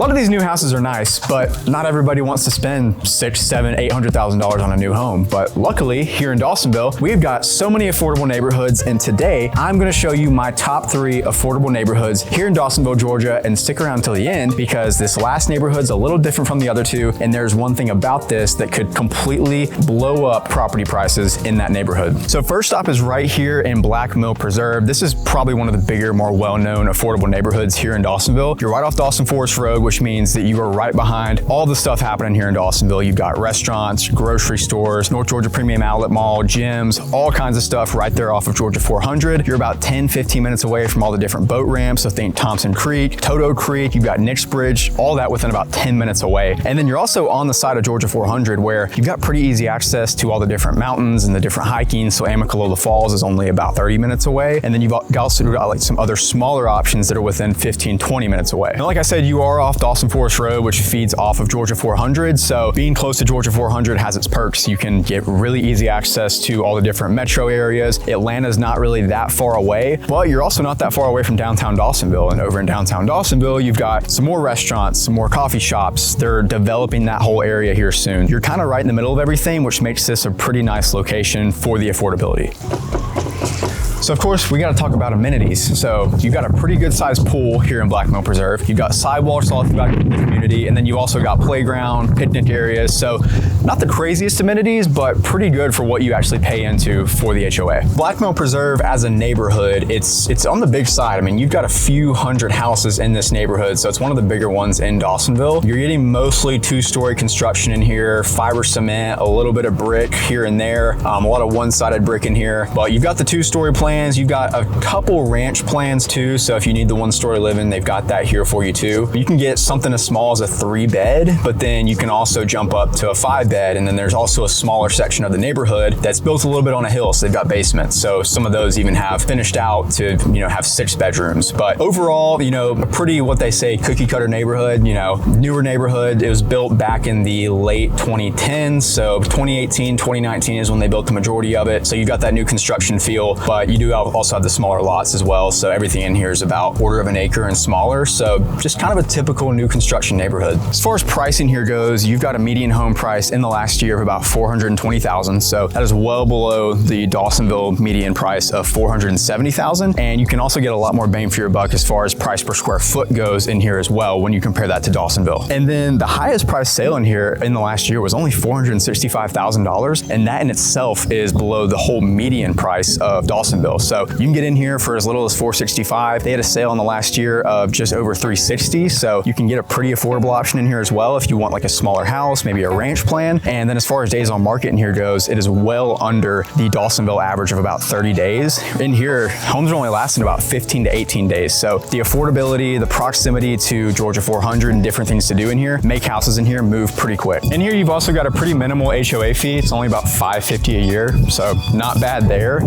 lot of these new houses are nice, but not everybody wants to spend $600,000, $700,000, $800,000 on a new home. But luckily, here in Dawsonville, we've got so many affordable neighborhoods, and today I'm gonna show you my top 3 affordable neighborhoods here in Dawsonville, Georgia, and stick around until the end because this last neighborhood's a little different from the other 2, and there's one thing about this that could completely blow up property prices in that neighborhood. So first stop is right here in Black Mill Preserve. This is probably one of the bigger, more well-known affordable neighborhoods here in Dawsonville. You're right off Dawson Forest Road, which means that you are right behind all the stuff happening here in Dawsonville. You've got restaurants, grocery stores, North Georgia Premium Outlet Mall, gyms, all kinds of stuff right there off of Georgia 400. You're about 10-15 minutes away from all the different boat ramps. So think Thompson Creek, Toto Creek, you've got Nix Bridge, all that within about 10 minutes away. And then you're also on the side of Georgia 400 where you've got pretty easy access to all the different mountains and the different hiking. So Amicalola Falls is only about 30 minutes away. And then you've also got like some other smaller options that are within 15-20 minutes away. And like I said, you are off Dawson Forest Road, which feeds off of Georgia 400. So being close to Georgia 400 has its perks. You can get really easy access to all the different metro areas. Atlanta's not really that far away, but you're also not that far away from downtown Dawsonville. And over in downtown Dawsonville, you've got some more restaurants, some more coffee shops. They're developing that whole area here soon. You're kind of right in the middle of everything, which makes this a pretty nice location for the affordability. So of course, we gotta talk about amenities. So you've got a pretty good sized pool here in Black Mill Preserve. You've got sidewalks all throughout the community, and then you also got playground, picnic areas. So not the craziest amenities, but pretty good for what you actually pay into for the HOA. Black Mill Preserve as a neighborhood, it's on the big side. I mean, you've got a few hundred houses in this neighborhood, so it's one of the bigger ones in Dawsonville. You're getting mostly 2-story construction in here, fiber cement, a little bit of brick here and there, a lot of one-sided brick in here, but you've got the 2-story plan. You've got a couple ranch plans too, so if you need the 1-story living, they've got that here for you too. You can get something as small as a 3-bed, but then you can also jump up to a 5-bed, and then there's also a smaller section of the neighborhood that's built a little bit on a hill, so they've got basements. So some of those even have finished out to, have 6 bedrooms. But overall, a pretty, what they say, cookie cutter neighborhood, newer neighborhood. It was built back in the late 2010s, so 2018, 2019 is when they built the majority of it. So you got that new construction feel, but you do also have the smaller lots as well. So everything in here is about 1/4 of an acre and smaller. So just kind of a typical new construction neighborhood. As far as pricing here goes, you've got a median home price in the last year of about $420,000. So that is well below the Dawsonville median price of $470,000. And you can also get a lot more bang for your buck as far as price per square foot goes in here as well when you compare that to Dawsonville. And then the highest price sale in here in the last year was only $465,000. And that in itself is below the whole median price of Dawsonville. So you can get in here for as little as $465,000. They had a sale in the last year of just over $360,000. So you can get a pretty affordable option in here as well if you want like a smaller house, maybe a ranch plan. And then as far as days on market in here goes, it is well under the Dawsonville average of about 30 days. In here, homes are only lasting about 15 to 18 days. So the affordability, the proximity to Georgia 400 and different things to do in here make houses in here move pretty quick. In here, you've also got a pretty minimal HOA fee. It's only about $550 a year. So not bad there.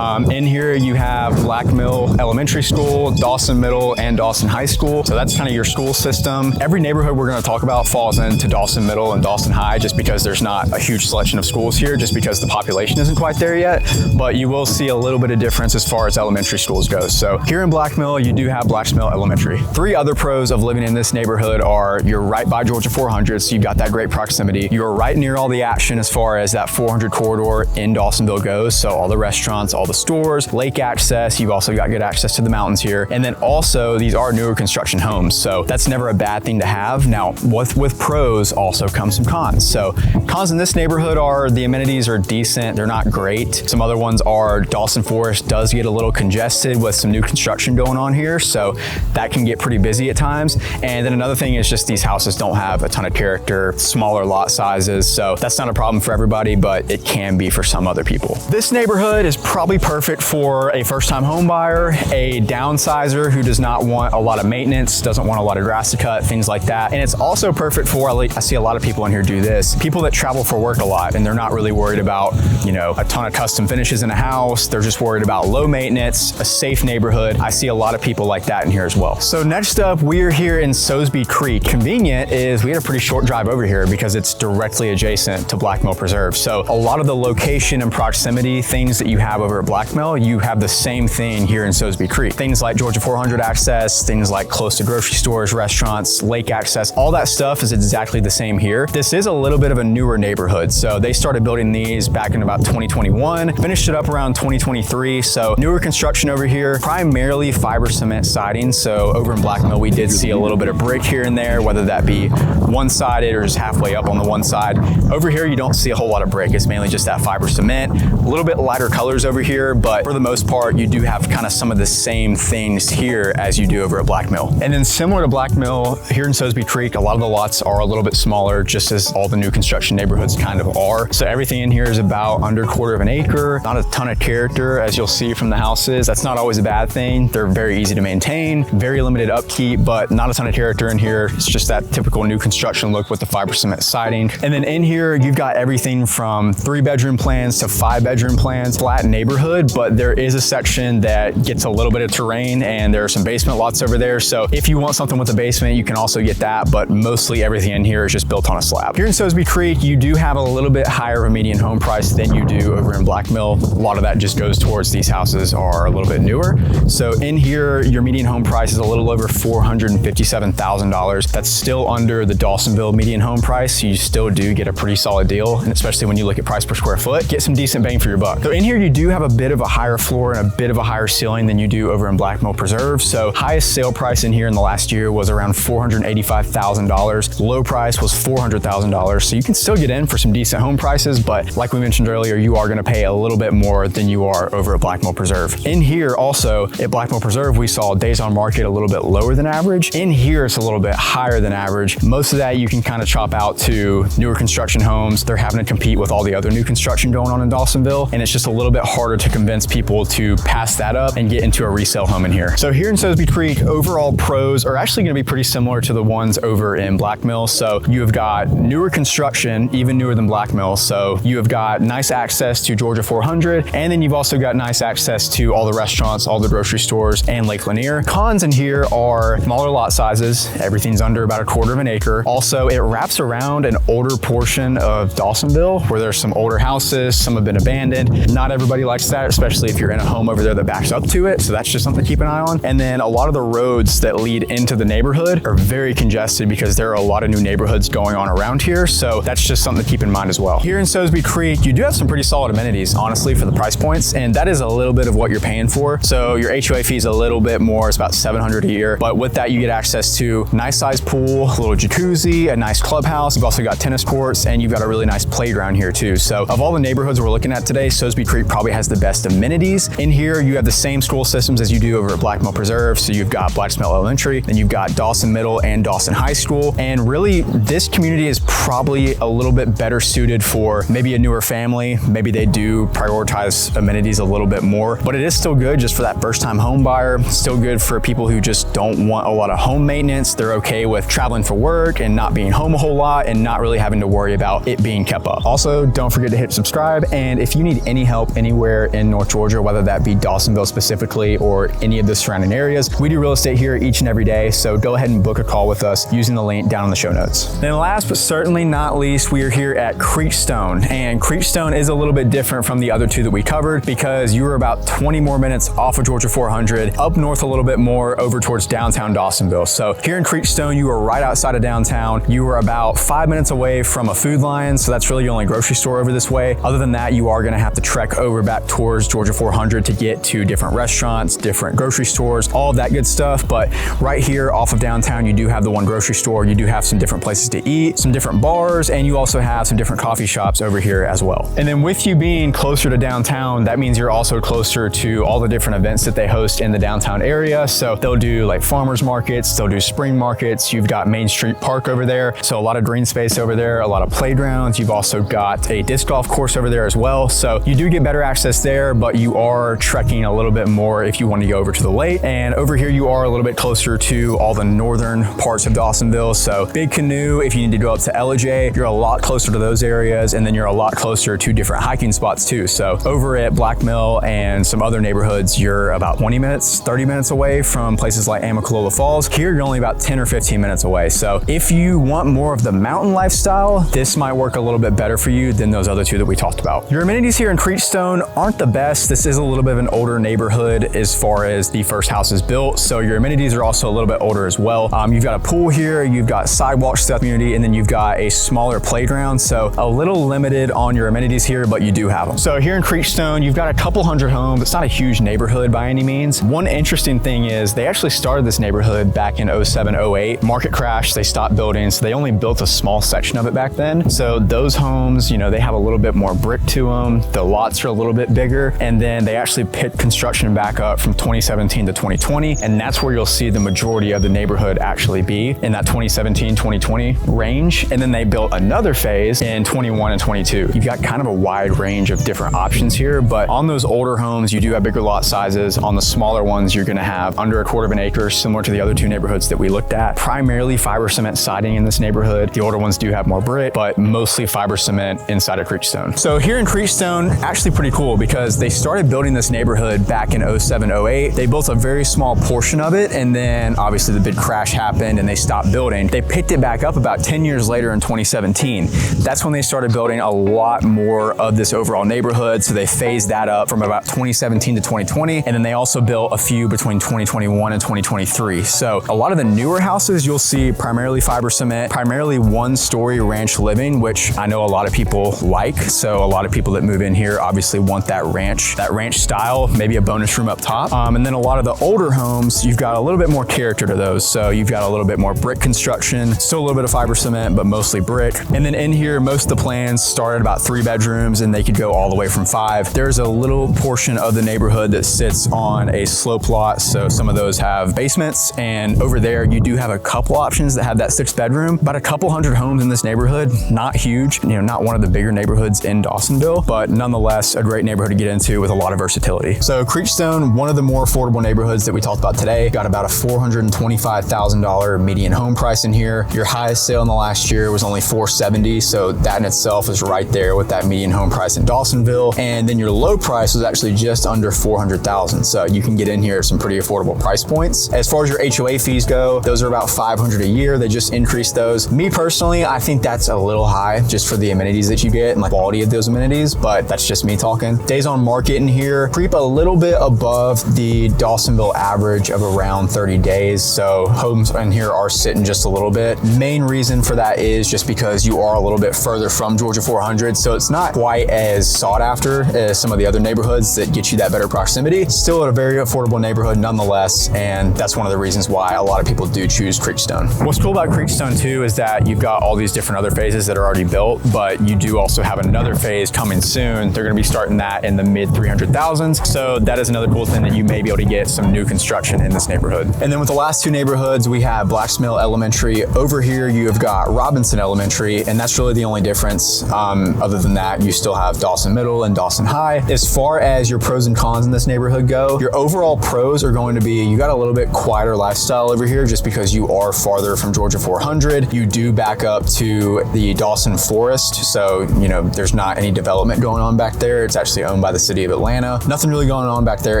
In here, you have Black Mill Elementary School, Dawson Middle, and Dawson High School. So that's kind of your school system. Every neighborhood we're going to talk about falls into Dawson Middle and Dawson High just because there's not a huge selection of schools here, just because the population isn't quite there yet. But you will see a little bit of difference as far as elementary schools go. So here in Black Mill, you do have Black Mill Elementary. 3 other pros of living in this neighborhood are you're right by Georgia 400, so you've got that great proximity. You're right near all the action as far as that 400 corridor in Dawsonville goes. So all the restaurants, all the stores, lake access, you've also got good access to the mountains here. And then also these are newer construction homes. So that's never a bad thing to have. Now with pros also come some cons. So cons in this neighborhood are the amenities are decent. They're not great. Some other ones are Dawson Forest does get a little congested with some new construction going on here. So that can get pretty busy at times. And then another thing is just these houses don't have a ton of character, smaller lot sizes. So that's not a problem for everybody, but it can be for some other people. This neighborhood is probably perfect for a first-time home buyer, a downsizer who does not want a lot of maintenance, doesn't want a lot of grass to cut, things like that. And it's also perfect for, I see a lot of people in here do this, people that travel for work a lot and they're not really worried about, a ton of custom finishes in a house. They're just worried about low maintenance, a safe neighborhood. I see a lot of people like that in here as well. So next up, we're here in Soseby Creek. Convenient is we had a pretty short drive over here because it's directly adjacent to Black Mill Preserve. So a lot of the location and proximity things that you have over at Black Mill, Mill, you have the same thing here in Soseby Creek. Things like Georgia 400 access, things like close to grocery stores, restaurants, lake access, all that stuff is exactly the same here. This is a little bit of a newer neighborhood. So they started building these back in about 2021, finished it up around 2023. So newer construction over here, primarily fiber cement siding. So over in Black Mill, we did see a little bit of brick here and there, whether that be one-sided or just halfway up on the one side. Over here, you don't see a whole lot of brick. It's mainly just that fiber cement, a little bit lighter colors over here, but for the most part, you do have kind of some of the same things here as you do over at Black Mill. And then similar to Black Mill, here in Soseby Creek, a lot of the lots are a little bit smaller, just as all the new construction neighborhoods kind of are. So everything in here is about under 1/4 of an acre, not a ton of character, as you'll see from the houses. That's not always a bad thing. They're very easy to maintain, very limited upkeep, but not a ton of character in here. It's just that typical new construction look with the fiber cement siding. And then in here, you've got everything from 3-bedroom plans to 5-bedroom plans, flat neighborhood, but there is a section that gets a little bit of terrain and there are some basement lots over there. So if you want something with a basement, you can also get that, but mostly everything in here is just built on a slab. Here in Soseby Creek, you do have a little bit higher of a median home price than you do over in Black Mill. A lot of that just goes towards these houses are a little bit newer. So in here, your median home price is a little over $457,000. That's still under the Dawsonville median home price. So you still do get a pretty solid deal, and especially when you look at price per square foot, get some decent bang for your buck. So in here, you do have a bit of a higher floor and a bit of a higher ceiling than you do over in Black Mill Preserve. So highest sale price in here in the last year was around $485,000. Low price was $400,000. So you can still get in for some decent home prices, but like we mentioned earlier, you are gonna pay a little bit more than you are over at Black Mill Preserve. In here also, at Black Mill Preserve, we saw days on market a little bit lower than average. In here, it's a little bit higher than average. Most of that you can kind of chop out to newer construction homes. They're having to compete with all the other new construction going on in Dawsonville, and it's just a little bit harder to convince people to pass that up and get into a resale home in here. So here in Soseby Creek, overall pros are actually gonna be pretty similar to the ones over in Black Mill. So you have got newer construction, even newer than Black Mill. So you have got nice access to Georgia 400, and then you've also got nice access to all the restaurants, all the grocery stores, and Lake Lanier. Cons in here are smaller lot sizes. Everything's under about 1/4 of an acre. Also, it wraps around an older portion of Dawsonville where there's some older houses, some have been abandoned. Not everybody likes that, especially if you're in a home over there that backs up to it. So that's just something to keep an eye on. And then a lot of the roads that lead into the neighborhood are very congested because there are a lot of new neighborhoods going on around here. So that's just something to keep in mind as well. Here in Soseby Creek, you do have some pretty solid amenities, honestly, for the price points. And that is a little bit of what you're paying for. So your HOA fee is a little bit more. It's about $700 a year. But with that, you get access to nice sized pool, a little jacuzzi, a nice clubhouse. You've also got tennis courts, and you've got a really nice playground here too. So of all the neighborhoods we're looking at today, Soseby Creek probably has the best amenities. In here, you have the same school systems as you do over at Black Mill Preserve. So you've got Blacksmill Elementary, then you've got Dawson Middle and Dawson High School. And really, this community is probably a little bit better suited for maybe a newer family. Maybe they do prioritize amenities a little bit more, but it is still good just for that first-time home buyer. Still good for people who just don't want a lot of home maintenance. They're okay with traveling for work and not being home a whole lot and not really having to worry about it being kept up. Also, don't forget to hit subscribe. And if you need any help anywhere in North Georgia, whether that be Dawsonville specifically or any of the surrounding areas, we do real estate here each and every day. So go ahead and book a call with us using the link down in the show notes. Then last but certainly not least, we are here at Creekstone. And Creekstone is a little bit different from the other two that we covered because you were about 20 more minutes off of Georgia 400, up north a little bit more over towards downtown Dawsonville. So here in Creekstone, you are right outside of downtown. You are about 5 minutes away from a Food Lion. So that's really your only grocery store over this way. Other than that, you are gonna have to trek over back towards Georgia 400 to get to different restaurants, different grocery stores, all of that good stuff. But right here off of downtown, you do have the one grocery store. You do have some different places to eat, some different bars, and you also have some different coffee shops over here as well. And then with you being closer to downtown, that means you're also closer to all the different events that they host in the downtown area. So they'll do like farmers markets, they'll do spring markets. You've got Main Street Park over there. So a lot of green space over there, a lot of playgrounds. You've also got a disc golf course over there as well. So you do get better access there, but you are trekking a little bit more if you want to go over to the lake. And over here, you are a little bit closer to all the northern parts of Dawsonville. So Big Canoe, if you need to go up to LJ, you're a lot closer to those areas. And then you're a lot closer to different hiking spots too. So over at Black Mill and some other neighborhoods, you're about 20 minutes, 30 minutes away from places like Amicalola Falls. Here, you're only about 10 or 15 minutes away. So if you want more of the mountain lifestyle, this might work a little bit better for you than those other two that we talked about. Your amenities here in Creekstone aren't the best. nonetheless, this is a little bit of an older neighborhood as far as the first house is built. So your amenities are also a little bit older as well. You've got a pool here, you've got sidewalks throughout the community, and then you've got a smaller playground. So a little limited on your amenities here, but you do have them. So here in Creekstone, you've got a couple hundred homes. It's not a huge neighborhood by any means. One interesting thing is they actually started this neighborhood back in 07, 08. Market crash, they stopped building. So they only built a small section of it back then. So those homes, you know, they have a little bit more brick to them. The lots are a little bit bigger. And then they actually picked construction back up from 2017 to 2020. And that's where you'll see the majority of the neighborhood actually be in that 2017, 2020 range. And then they built another phase in 21 and 22. You've got kind of a wide range of different options here, but on those older homes, you do have bigger lot sizes. On the smaller ones, you're gonna have under a quarter of an acre, similar to the other two neighborhoods that we looked at. Primarily fiber cement siding in this neighborhood. The older ones do have more brick, but mostly fiber cement inside of Creekstone. So here in Creekstone, actually pretty cool because they started building this neighborhood back in 07, 08. They built a very small portion of it, and then obviously the big crash happened and they stopped building. They picked it back up about 10 years later in 2017. That's when they started building a lot more of this overall neighborhood. So they phased that up from about 2017 to 2020. And then they also built a few between 2021 and 2023. So a lot of the newer houses you'll see primarily fiber cement, primarily one-story ranch living, which I know a lot of people like. So a lot of people that move in here obviously want that ranch style, maybe a bonus room up top. And then a lot of the older homes, you've got a little bit more character to those. So you've got a little bit more brick construction, still a little bit of fiber cement, but mostly brick. And then in here, most of the plans start at about 3 bedrooms and they could go all the way from 5. There's a little portion of the neighborhood that sits on a slope lot. So some of those have basements, and over there you do have a couple options that have that 6 bedroom. About a couple hundred homes in this neighborhood, not huge, you know, not one of the bigger neighborhoods in Dawsonville, but nonetheless a great neighborhood to get into with a lot of versatility. So Creekstone, one of the more affordable neighborhoods that we talked about today, got about a $425,000 median home price in here. Your highest sale in the last year was only $470,000, so that in itself is right there with that median home price in Dawsonville. And then your low price was actually just under $400,000, so you can get in here at some pretty affordable price points. As far as your HOA fees go, those are about $500 a year. They just increased those. Me personally, I think that's a little high just for the amenities that you get and the quality of those amenities, but that's just me talking. Days on market in here creep a little bit above the Dawsonville average of around 30 days. So homes in here are sitting just a little bit. Main reason for that is just because you are a little bit further from Georgia 400. So it's not quite as sought after as some of the other neighborhoods that get you that better proximity. Still a very affordable neighborhood nonetheless. And that's one of the reasons why a lot of people do choose Creekstone. What's cool about Creekstone too is that you've got all these different other phases that are already built, but you do also have another phase coming soon. They're going to be starting that in the mid 300,000s. So that is another cool thing that you may be able to get some new construction in this neighborhood. And then with the last two neighborhoods, we have Blacksmill Elementary. Over here, you have got Robinson Elementary, and that's really the only difference. Other than that, you still have Dawson Middle and Dawson High. As far as your pros and cons in this neighborhood go, your overall pros are going to be, you got a little bit quieter lifestyle over here just because you are farther from Georgia 400. You do back up to the Dawson Forest. So, you know, there's not any development going on back there. It's actually owned by the city of Atlanta. Nothing really going on back there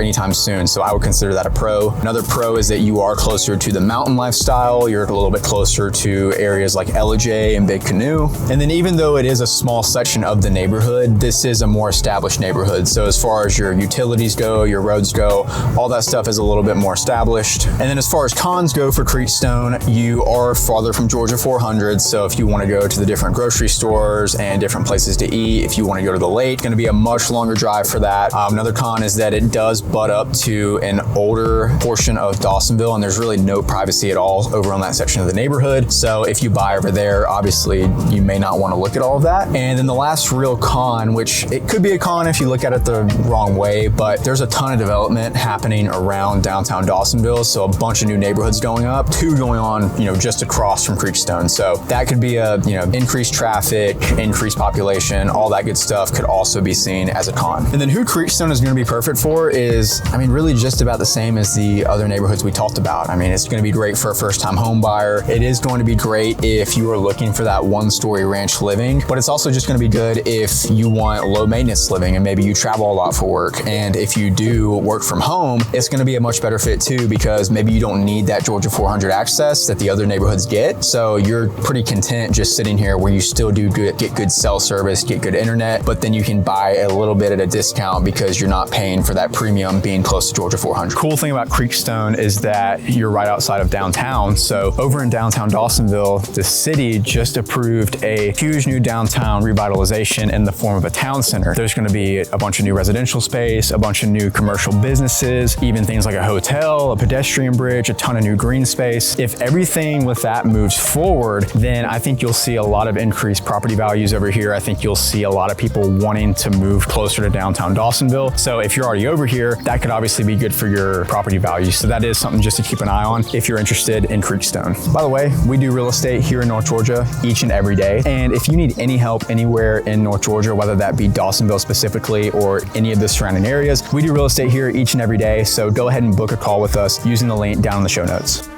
anytime soon. So I would consider that a pro. Another pro is that you are closer to the mountain lifestyle. You're a little bit closer to areas like Ellijay and Big Canoe. And then even though it is a small section of the neighborhood, this is a more established neighborhood. So as far as your utilities go, your roads go, all that stuff is a little bit more established. And then as far as cons go for Creekstone, you are farther from Georgia 400. So if you want to go to the different grocery stores and different places to eat, if you want to go to the lake, it's going to be a much longer drive for that. Another con is that it does butt up to an older portion of Dawsonville, and there's really no privacy at all over on that section of the neighborhood. So if you buy over there, obviously you may not want to look at all of that. And then the last real con, which it could be a con if you look at it the wrong way, but there's a ton of development happening around downtown Dawsonville. So a bunch of new neighborhoods going up, 2 going on, you know, just across from Creekstone. So that could be a, you know, increased traffic, increased population, all that good stuff could also be seen as a con. And then who Creekstone is going to be perfect for is, I mean, really just about the same as the other neighborhoods we talked about. I mean, it's going to be great for a first-time home buyer. It is going to be great if you are looking for that one-story ranch living, but it's also just going to be good if you want low-maintenance living and maybe you travel a lot for work. And if you do work from home, it's going to be a much better fit too, because maybe you don't need that Georgia 400 access that the other neighborhoods get. So you're pretty content just sitting here where you still do get good cell service, get good internet, but then you can buy a little bit at a discount discount because you're not paying for that premium being close to Georgia 400. Cool thing about Creekstone is that you're right outside of downtown. So over in downtown Dawsonville, the city just approved a huge new downtown revitalization in the form of a town center. There's going to be a bunch of new residential space, a bunch of new commercial businesses, even things like a hotel, a pedestrian bridge, a ton of new green space. If everything with that moves forward, then I think you'll see a lot of increased property values over here. I think you'll see a lot of people wanting to move closer to downtown Dawsonville. So if you're already over here, that could obviously be good for your property values. So that is something just to keep an eye on if you're interested in Creekstone. By the way, we do real estate here in North Georgia each and every day. And if you need any help anywhere in North Georgia, whether that be Dawsonville specifically or any of the surrounding areas, we do real estate here each and every day. So go ahead and book a call with us using the link down in the show notes.